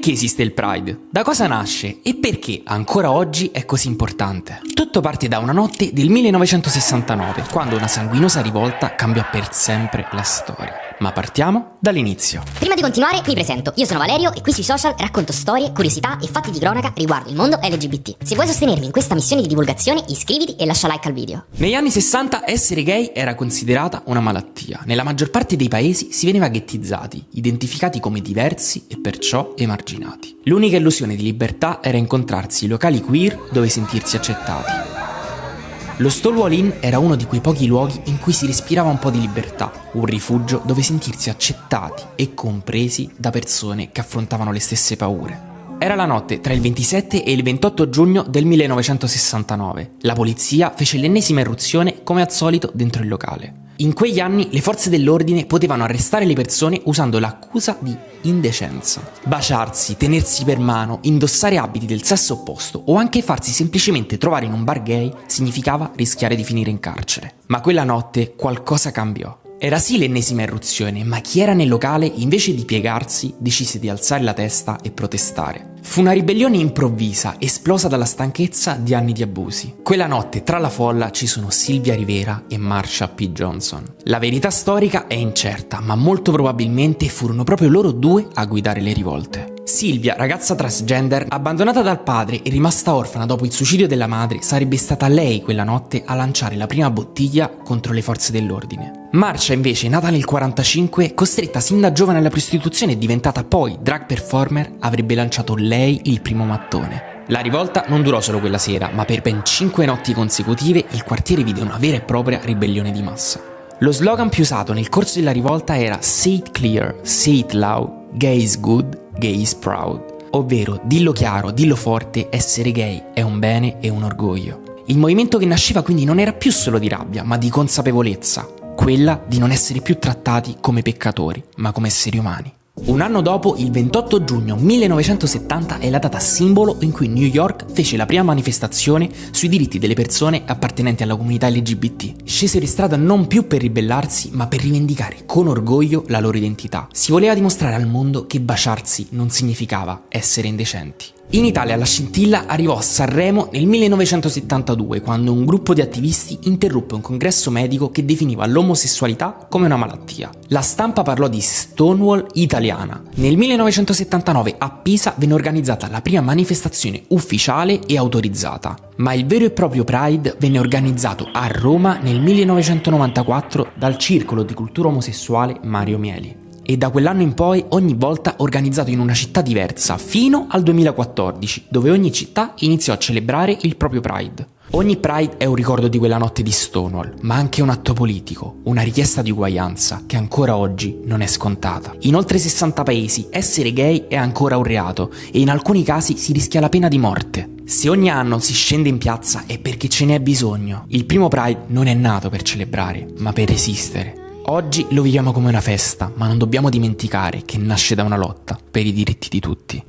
Perché esiste il Pride? Da cosa nasce? E perché ancora oggi è così importante? Tutto parte da una notte del 1969, quando una sanguinosa rivolta cambiò per sempre la storia. Ma partiamo dall'inizio. Prima di continuare mi presento, io sono Valerio e qui sui social racconto storie, curiosità e fatti di cronaca riguardo il mondo LGBT. Se vuoi sostenermi in questa missione di divulgazione iscriviti e lascia like al video. Negli anni 60 essere gay era considerata una malattia. Nella maggior parte dei paesi si veniva ghettizzati, identificati come diversi e perciò emarginati. L'unica illusione di libertà era incontrarsi in locali queer dove sentirsi accettati. Lo Stonewall Inn era uno di quei pochi luoghi in cui si respirava un po' di libertà, un rifugio dove sentirsi accettati e compresi da persone che affrontavano le stesse paure. Era la notte tra il 27 e il 28 giugno del 1969. La polizia fece l'ennesima irruzione come al solito dentro il locale. In quegli anni le forze dell'ordine potevano arrestare le persone usando l'accusa di indecenza. Baciarsi, tenersi per mano, indossare abiti del sesso opposto o anche farsi semplicemente trovare in un bar gay significava rischiare di finire in carcere. Ma quella notte qualcosa cambiò. Era sì l'ennesima irruzione, ma chi era nel locale, invece di piegarsi, decise di alzare la testa e protestare. Fu una ribellione improvvisa, esplosa dalla stanchezza di anni di abusi. Quella notte, tra la folla, ci sono Sylvia Rivera e Marsha P. Johnson. La verità storica è incerta, ma molto probabilmente furono proprio loro due a guidare le rivolte. Sylvia, ragazza transgender, abbandonata dal padre e rimasta orfana dopo il suicidio della madre, sarebbe stata lei quella notte a lanciare la prima bottiglia contro le forze dell'ordine. Marsha, invece, nata nel 1945, costretta sin da giovane alla prostituzione e diventata poi drag performer, avrebbe lanciato lei il primo mattone. La rivolta non durò solo quella sera, ma per ben 5 notti consecutive il quartiere vide una vera e propria ribellione di massa. Lo slogan più usato nel corso della rivolta era "Say it clear, say it loud, gay is good, gay is proud", ovvero dillo chiaro, dillo forte, essere gay è un bene e un orgoglio. Il movimento che nasceva quindi non era più solo di rabbia, ma di consapevolezza, quella di non essere più trattati come peccatori, ma come esseri umani. Un anno dopo, il 28 giugno 1970, è la data simbolo in cui New York fece la prima manifestazione sui diritti delle persone appartenenti alla comunità LGBT. Scesero in strada non più per ribellarsi, ma per rivendicare con orgoglio la loro identità. Si voleva dimostrare al mondo che baciarsi non significava essere indecenti. In Italia la scintilla arrivò a Sanremo nel 1972, quando un gruppo di attivisti interruppe un congresso medico che definiva l'omosessualità come una malattia. La stampa parlò di Stonewall italiana. Nel 1979 a Pisa venne organizzata la prima manifestazione ufficiale e autorizzata, ma il vero e proprio Pride venne organizzato a Roma nel 1994 dal Circolo di Cultura Omosessuale Mario Mieli. E da quell'anno in poi ogni volta organizzato in una città diversa, fino al 2014, dove ogni città iniziò a celebrare il proprio Pride. Ogni Pride è un ricordo di quella notte di Stonewall, ma anche un atto politico, una richiesta di uguaglianza che ancora oggi non è scontata. In oltre 60 paesi essere gay è ancora un reato e in alcuni casi si rischia la pena di morte. Se ogni anno si scende in piazza è perché ce n'è bisogno. Il primo Pride non è nato per celebrare, ma per resistere. Oggi lo viviamo come una festa, ma non dobbiamo dimenticare che nasce da una lotta per i diritti di tutti.